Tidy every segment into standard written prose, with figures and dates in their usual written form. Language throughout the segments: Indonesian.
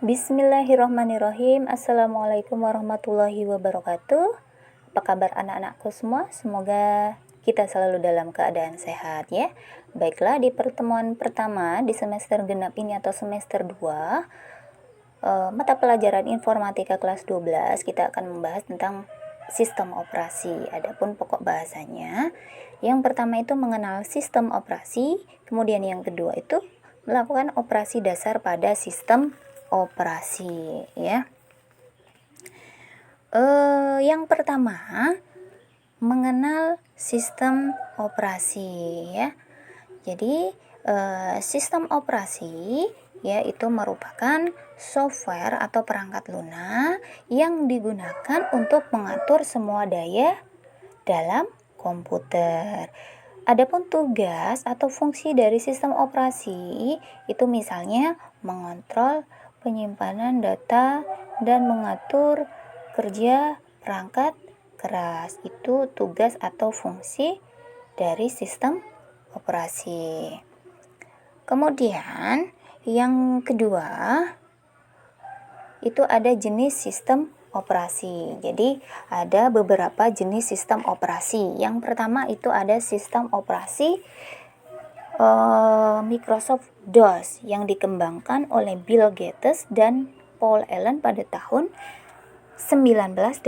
Bismillahirrahmanirrahim. Assalamualaikum warahmatullahi wabarakatuh. Apa kabar anak-anakku semua? Semoga kita selalu dalam keadaan sehat ya. Baiklah, di pertemuan pertama di semester genap ini atau semester 2, mata pelajaran informatika kelas 12, kita akan membahas tentang sistem operasi. Adapun pokok bahasanya, yang pertama itu mengenal sistem operasi, kemudian yang kedua itu melakukan operasi dasar pada sistem operasi ya. Yang pertama mengenal sistem operasi ya. Jadi sistem operasi yaitu merupakan software atau perangkat lunak yang digunakan untuk mengatur semua daya dalam komputer. Adapun tugas atau fungsi dari sistem operasi itu misalnya mengontrol penyimpanan data dan mengatur kerja perangkat keras. Itu tugas atau fungsi dari sistem operasi. Kemudian yang kedua itu ada jenis sistem operasi. Jadi ada beberapa jenis sistem operasi. Yang pertama itu ada sistem operasi Microsoft DOS yang dikembangkan oleh Bill Gates dan Paul Allen pada tahun 1981.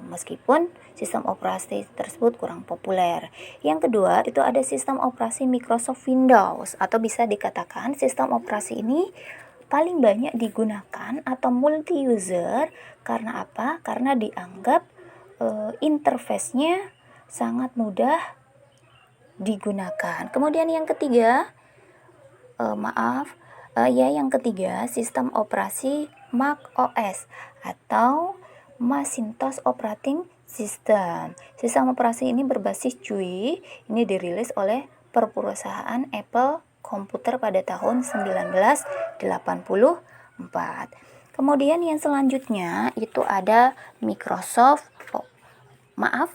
Meskipun sistem operasi tersebut kurang populer. Yang kedua itu ada sistem operasi Microsoft Windows, atau bisa dikatakan sistem operasi ini paling banyak digunakan atau multi user. Karena apa? Karena dianggap interface-nya sangat mudah digunakan. Kemudian yang ketiga, yang ketiga sistem operasi Mac OS atau Macintosh Operating System. Sistem operasi ini berbasis GUI. Ini dirilis oleh perusahaan Apple Computer pada tahun 1984. Kemudian yang selanjutnya itu ada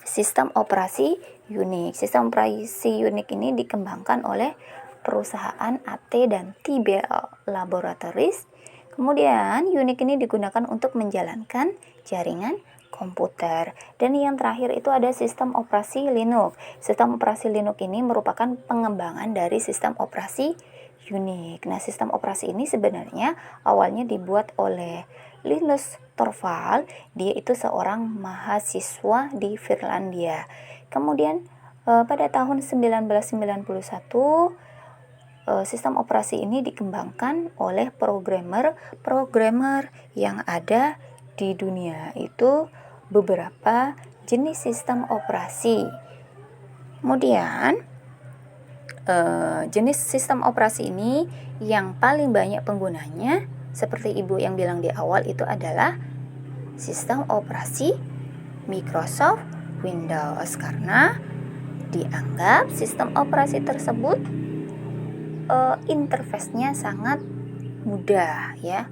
sistem operasi Unix. Sistem operasi Unix ini dikembangkan oleh perusahaan AT dan TBL Laboratories. Kemudian Unix ini digunakan untuk menjalankan jaringan komputer. Dan yang terakhir itu ada sistem operasi Linux. Sistem operasi Linux ini merupakan pengembangan dari sistem operasi Unix. Nah, sistem operasi ini sebenarnya awalnya dibuat oleh Linus Torvald. Dia itu seorang mahasiswa di Finlandia. Kemudian pada tahun 1991 sistem operasi ini dikembangkan oleh programmer yang ada di dunia. Itu beberapa jenis sistem operasi. Kemudian jenis sistem operasi ini yang paling banyak penggunanya, seperti ibu yang bilang di awal, itu adalah sistem operasi Microsoft Windows, karena dianggap sistem operasi tersebut interface-nya sangat mudah ya,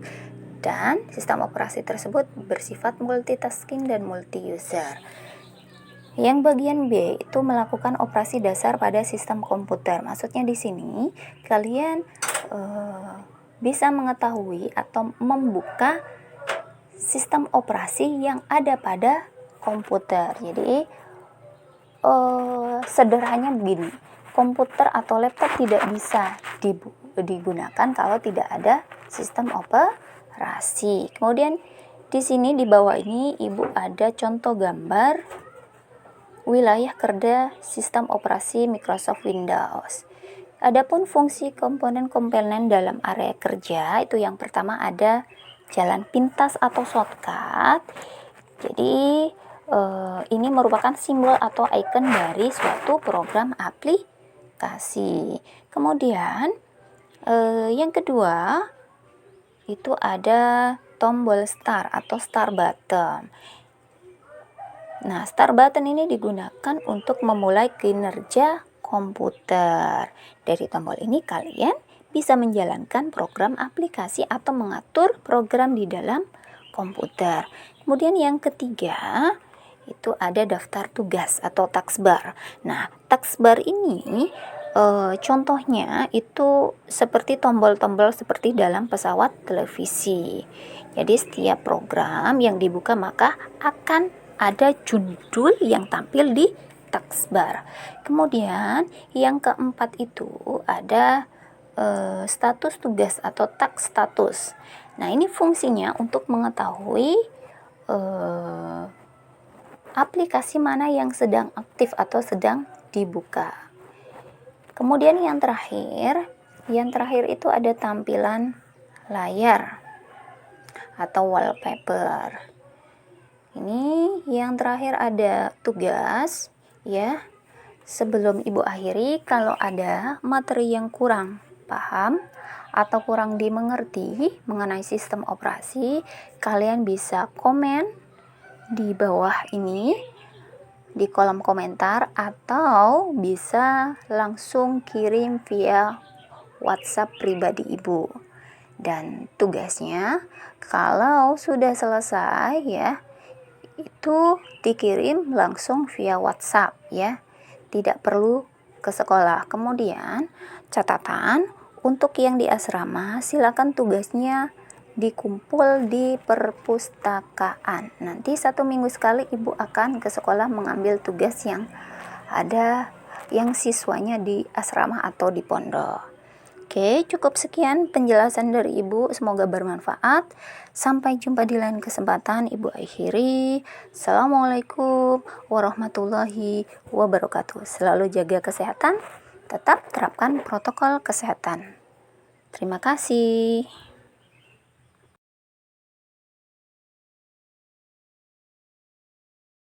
dan sistem operasi tersebut bersifat multitasking dan multi user. Yang bagian B itu melakukan operasi dasar pada sistem komputer. Maksudnya di sini kalian bisa mengetahui atau membuka sistem operasi yang ada pada komputer. Jadi sederhananya begini, komputer atau laptop tidak bisa digunakan kalau tidak ada sistem operasi. Kemudian di sini di bawah ini ibu ada contoh gambar wilayah kerja sistem operasi Microsoft Windows. Adapun fungsi komponen-komponen dalam area kerja itu yang pertama ada jalan pintas atau shortcut. Jadi ini merupakan simbol atau icon dari suatu program aplikasi. Kemudian yang kedua itu ada tombol start atau start button. Nah, start button ini digunakan untuk memulai kinerja komputer. Dari tombol ini kalian bisa menjalankan program aplikasi atau mengatur program di dalam komputer. Kemudian yang ketiga itu ada daftar tugas atau taskbar. Nah, taskbar ini Contohnya itu seperti tombol-tombol seperti dalam pesawat televisi. Jadi setiap program yang dibuka maka akan ada judul yang tampil di taskbar. Kemudian yang keempat itu ada status tugas atau task status. Nah, ini fungsinya untuk mengetahui aplikasi mana yang sedang aktif atau sedang dibuka. Kemudian yang terakhir itu ada tampilan layar atau wallpaper. Ini yang terakhir ada tugas ya. Sebelum Ibu akhiri, kalau ada materi yang kurang paham atau kurang dimengerti mengenai sistem operasi, kalian bisa komen di bawah ini di kolom komentar atau bisa langsung kirim via WhatsApp pribadi Ibu. Dan tugasnya kalau sudah selesai ya, itu dikirim langsung via WhatsApp ya. Tidak perlu ke sekolah. Kemudian catatan untuk yang di asrama silakan tugasnya dikumpul di perpustakaan. Nanti 1 minggu sekali Ibu akan ke sekolah mengambil tugas yang ada yang siswanya di asrama atau di pondok. Oke, cukup sekian penjelasan dari Ibu, semoga bermanfaat. Sampai jumpa di lain kesempatan. Ibu akhiri. Assalamualaikum warahmatullahi wabarakatuh. Selalu jaga kesehatan, tetap terapkan protokol kesehatan. Terima kasih.